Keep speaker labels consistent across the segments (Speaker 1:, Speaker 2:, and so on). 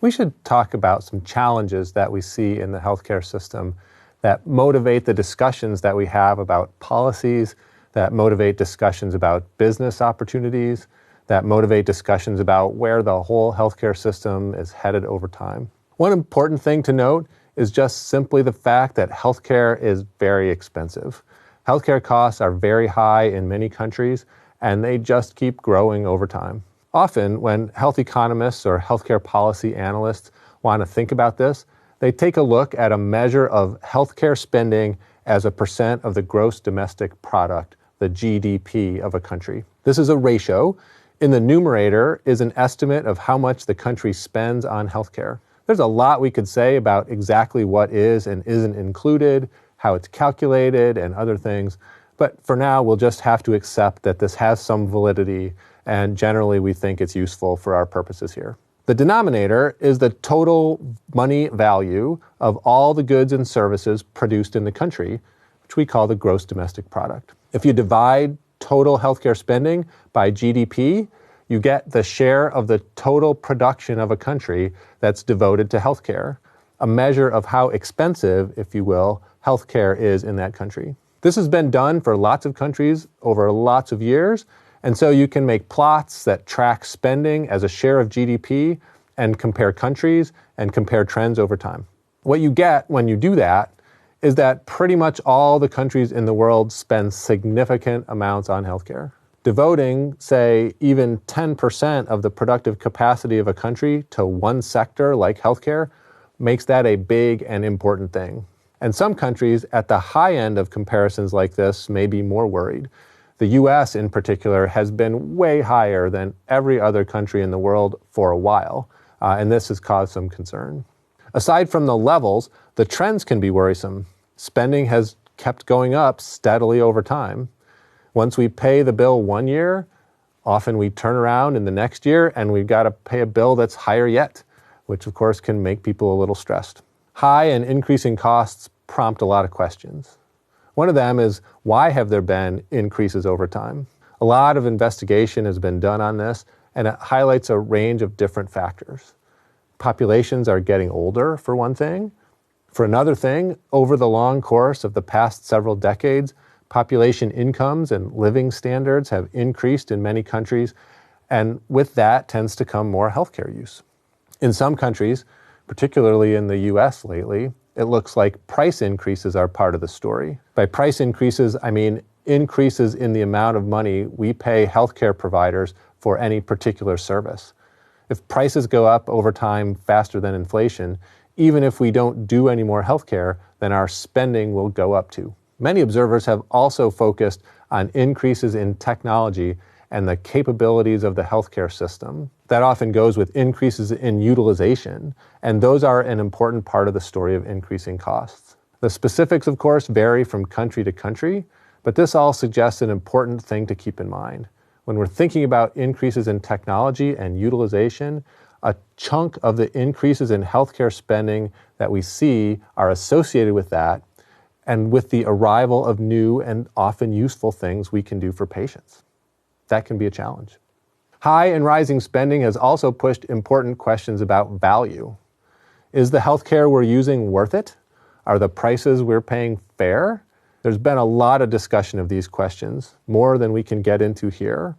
Speaker 1: We should talk about some challenges that we see in the healthcare system that motivate the discussions that we have about policies, that motivate discussions about business opportunities, that motivate discussions about where the whole healthcare system is headed over time. One important thing to note is just simply the fact that healthcare is very expensive. Healthcare costs are very high in many countries, and they just keep growing over time. Often, when health economists or healthcare policy analysts want to think about this, they take a look at a measure of healthcare spending as a percent of the gross domestic product, the GDP of a country. This is a ratio. In the numerator is an estimate of how much the country spends on healthcare. There's a lot we could say about exactly what is and isn't included, how it's calculated, and other things. But for now, we'll just have to accept that this has some validity, and generally we think it's useful for our purposes here. The denominator is the total money value of all the goods and services produced in the country, which we call the gross domestic product. If you divide total healthcare spending by GDP, you get the share of the total production of a country that's devoted to healthcare, a measure of how expensive, if you will, healthcare is in that country. This has been done for lots of countries over lots of years, and so you can make plots that track spending as a share of GDP and compare countries and compare trends over time. What you get when you do that is that pretty much all the countries in the world spend significant amounts on healthcare. Devoting, say, even 10% of the productive capacity of a country to one sector like healthcare makes that a big and important thing. And some countries at the high end of comparisons like this may be more worried. The US in particular has been way higher than every other country in the world for a while, and this has caused some concern. Aside from the levels, the trends can be worrisome. Spending has kept going up steadily over time. Once we pay the bill one year, often we turn around in the next year and we've got to pay a bill that's higher yet, which of course can make people a little stressed. High and increasing costs prompt a lot of questions. One of them is, why have there been increases over time? A lot of investigation has been done on this, and it highlights a range of different factors. Populations are getting older, for one thing. For another thing, over the long course of the past several decades, population incomes and living standards have increased in many countries, and with that tends to come more healthcare use. In some countries, particularly in the US lately, it looks like price increases are part of the story. By price increases, I mean increases in the amount of money we pay healthcare providers for any particular service. If prices go up over time faster than inflation, even if we don't do any more healthcare, then our spending will go up too. Many observers have also focused on increases in technology and the capabilities of the healthcare system. That often goes with increases in utilization, and those are an important part of the story of increasing costs. The specifics, of course, vary from country to country, but this all suggests an important thing to keep in mind. When we're thinking about increases in technology and utilization, a chunk of the increases in healthcare spending that we see are associated with that and with the arrival of new and often useful things we can do for patients. That can be a challenge. High and rising spending has also pushed important questions about value. Is the healthcare we're using worth it? Are the prices we're paying fair? There's been a lot of discussion of these questions, more than we can get into here.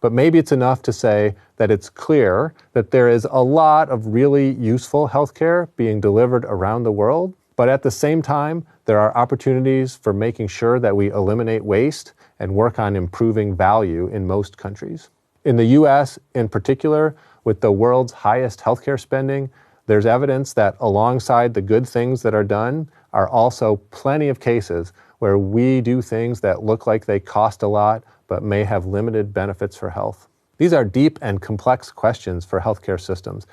Speaker 1: But maybe it's enough to say that it's clear that there is a lot of really useful healthcare being delivered around the world. But at the same time, there are opportunities for making sure that we eliminate waste and work on improving value in most countries. In the US, in particular, with the world's highest healthcare spending, there's evidence that alongside the good things that are done are also plenty of cases where we do things that look like they cost a lot but may have limited benefits for health. These are deep and complex questions for healthcare systems,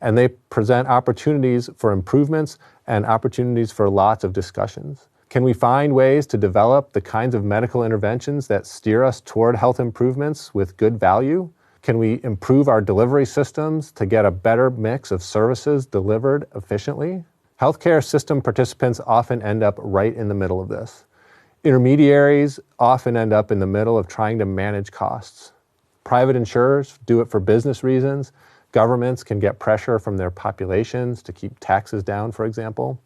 Speaker 1: and they present opportunities for improvements and opportunities for lots of discussions. Can we find ways to develop the kinds of medical interventions that steer us toward health improvements with good value? Can we improve our delivery systems to get a better mix of services delivered efficiently? Healthcare system participants often end up right in the middle of this. Intermediaries often end up in the middle of trying to manage costs. Private insurers do it for business reasons. Governments can get pressure from their populations to keep taxes down, for example.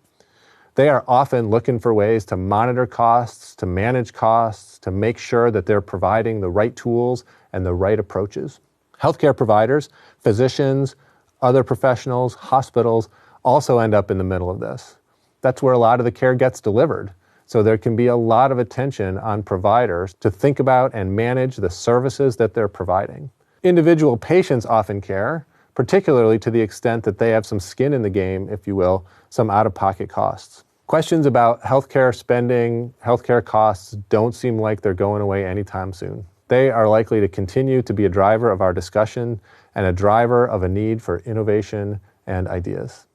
Speaker 1: They are often looking for ways to monitor costs, to manage costs, to make sure that they're providing the right tools and the right approaches. Healthcare providers, physicians, other professionals, hospitals also end up in the middle of this. That's where a lot of the care gets delivered. So there can be a lot of attention on providers to think about and manage the services that they're providing. Individual patients often care, particularly to the extent that they have some skin in the game, if you will, some out-of-pocket costs. Questions about healthcare spending, healthcare costs don't seem like they're going away anytime soon. They are likely to continue to be a driver of our discussion and a driver of a need for innovation and ideas.